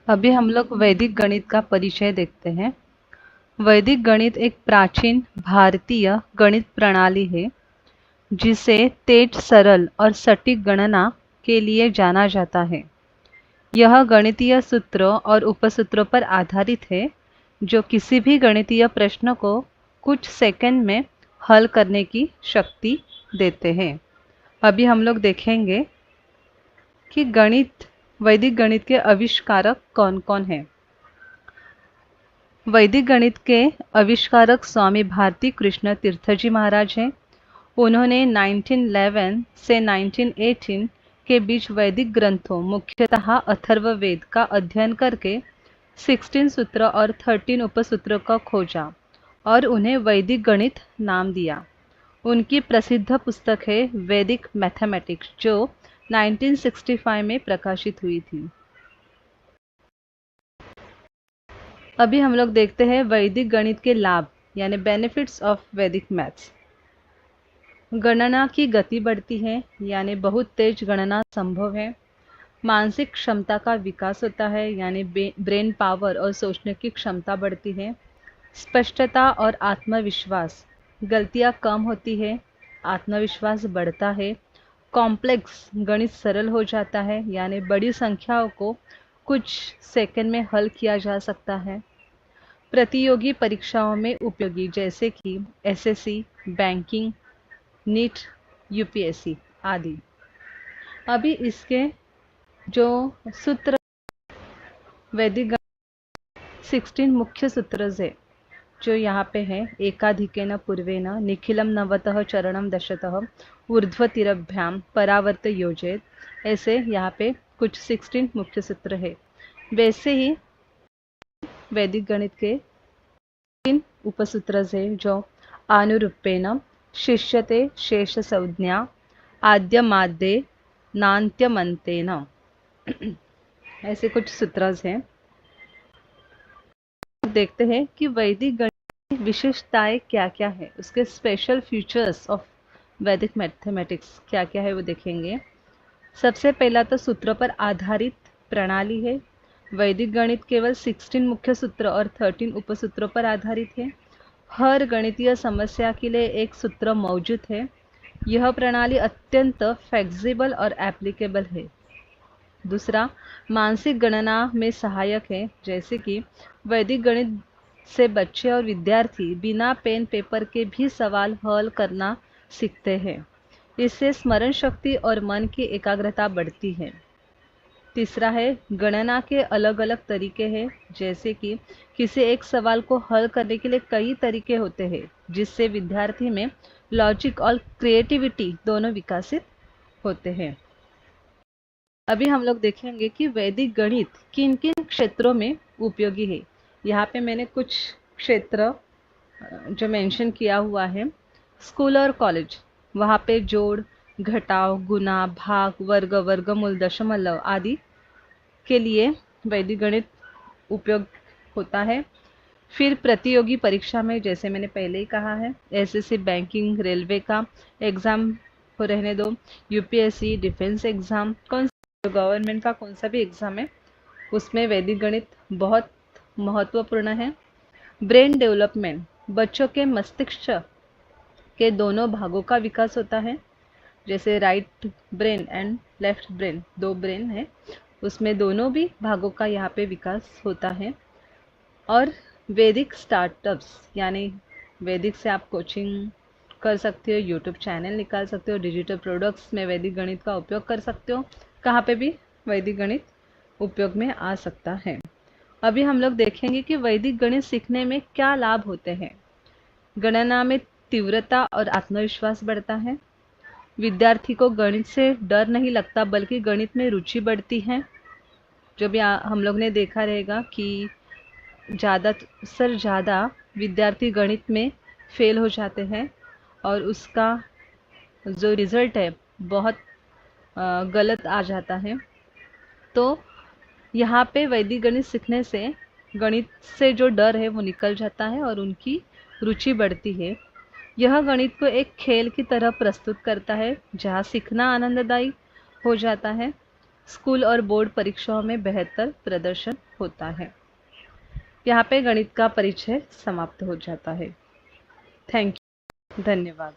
अभी हम लोग वैदिक गणित का परिचय देखते हैं। वैदिक गणित एक प्राचीन भारतीय गणित प्रणाली है जिसे तेज, सरल और सटीक गणना के लिए जाना जाता है। यह गणितीय सूत्रों और उपसूत्रों पर आधारित है जो किसी भी गणितीय प्रश्न को कुछ सेकंड में हल करने की शक्ति देते हैं। अभी हम लोग देखेंगे कि वैदिक गणित के आविष्कारक कौन-कौन हैं। वैदिक गणित के आविष्कारक स्वामी भारती कृष्ण तीर्थ जी महाराज हैं। उन्होंने 1911 से 1918 के बीच वैदिक ग्रंथों, मुख्यतः अथर्ववेद का अध्ययन करके 16 सूत्र और 13 उपसूत्रों को खोजा और उन्हें वैदिक गणित नाम दिया। उनकी प्रसिद्ध पुस्तक है वैदिक मैथमेटिक्स, जो 1965 में प्रकाशित हुई थी। अभी हम लोग देखते हैं वैदिक गणित के लाभ यानी बेनिफिट्स ऑफ वैदिक मैथ्स। गणना की गति बढ़ती है यानी बहुत तेज गणना संभव है। मानसिक क्षमता का विकास होता है यानी ब्रेन पावर और सोचने की क्षमता बढ़ती है। स्पष्टता और आत्मविश्वास, गलतियां कम होती है, आत्मविश्वास बढ़ता है। कॉम्प्लेक्स गणित सरल हो जाता है यानी बड़ी संख्याओं को कुछ सेकंड में हल किया जा सकता है। प्रतियोगी परीक्षाओं में उपयोगी जैसे कि एसएससी, बैंकिंग, नीट, यूपीएससी आदि। अभी इसके जो सूत्र वैदिक 16 मुख्य सूत्र है जो यहाँ पे है। एकाधिकेन पूर्वेन निखिलम नवतः चरणम दशतः ऊर्ध्वतिरभ्याम परावर्त योजेत, ऐसे यहाँ पे कुछ 16 मुख्य सूत्र है। वैसे ही वैदिक गणित के 3 उपसूत्र है जो आनुरूपेण शिष्यते शेष संज्ञा आद्यमाद्ये नान्त्यमन्तेन, ऐसे कुछ सूत्र हैं। देखते हैं कि वैदिक गणित की विशेषताएं क्या-क्या है, उसके स्पेशल फीचर्स ऑफ वैदिक मैथमेटिक्स क्या-क्या है वो देखेंगे। सबसे पहला तो सूत्रों पर आधारित प्रणाली है। वैदिक गणित केवल 16 मुख्य सूत्र और 13 उपसूत्रों पर आधारित है। हर गणितीय समस्या के लिए एक सूत्र मौजूद है। यह प्रणाली अत्यंत फ्लेक्सिबल और एप्लीकेबल है। दूसरा, मानसिक गणना में सहायक है, जैसे कि वैदिक गणित से बच्चे और विद्यार्थी बिना पेन पेपर के भी सवाल हल करना सीखते हैं। इससे स्मरण शक्ति और मन की एकाग्रता बढ़ती है। तीसरा है, गणना के अलग अलग तरीके हैं, जैसे कि किसी एक सवाल को हल करने के लिए कई तरीके होते हैं, जिससे विद्यार्थी में लॉजिक और क्रिएटिविटी दोनों विकसित होते हैं। अभी हम लोग देखेंगे कि वैदिक गणित किन किन क्षेत्रों में उपयोगी है। यहाँ पे मैंने कुछ क्षेत्र जो मेंशन किया हुआ है। स्कूल और कॉलेज, वहाँ पे जोड़, घटाव, गुना, भाग, वर्ग, वर्गमूल, दशमलव आदि के लिए वैदिक गणित उपयोग होता है। फिर प्रतियोगी परीक्षा में, जैसे मैंने पहले ही कहा है, एसएससी, बैंकिंग, रेलवे का एग्ज़ाम को रहने दो, यूपीएससी, डिफेंस एग्ज़ाम, गवर्नमेंट का कौन सा भी एग्ज़ाम है, उसमें वैदिक गणित बहुत महत्वपूर्ण है। ब्रेन डेवलपमेंट, बच्चों के मस्तिष्क के दोनों भागों का विकास होता है, जैसे right brain and left brain, दो ब्रेन है, उसमें दोनों भी भागों का यहाँ पे विकास होता है। और वैदिक स्टार्टअप्स, यानी वैदिक से आप कोचिंग कर सकते हो, यूट्यूब चैनल निकाल सकते हो, डिजिटल प्रोडक्ट्स में वैदिक गणित का उपयोग कर सकते हो, कहाँ पे भी वैदिक गणित उपयोग में आ सकता है। अभी हम लोग देखेंगे कि वैदिक गणित सीखने में क्या लाभ होते हैं। गणना में तीव्रता और आत्मविश्वास बढ़ता है। विद्यार्थी को गणित से डर नहीं लगता, बल्कि गणित में रुचि बढ़ती है। जो भी हम लोग ने देखा रहेगा कि ज़्यादा विद्यार्थी गणित में फेल हो जाते हैं और उसका जो रिज़ल्ट है बहुत गलत आ जाता है। तो यहाँ पे वैदिक गणित सीखने से गणित से जो डर है वो निकल जाता है और उनकी रुचि बढ़ती है। यह गणित को एक खेल की तरह प्रस्तुत करता है, जहाँ सीखना आनंददायी हो जाता है। स्कूल और बोर्ड परीक्षाओं में बेहतर प्रदर्शन होता है। यहाँ पे गणित का परिचय समाप्त हो जाता है। थैंक यू, धन्यवाद।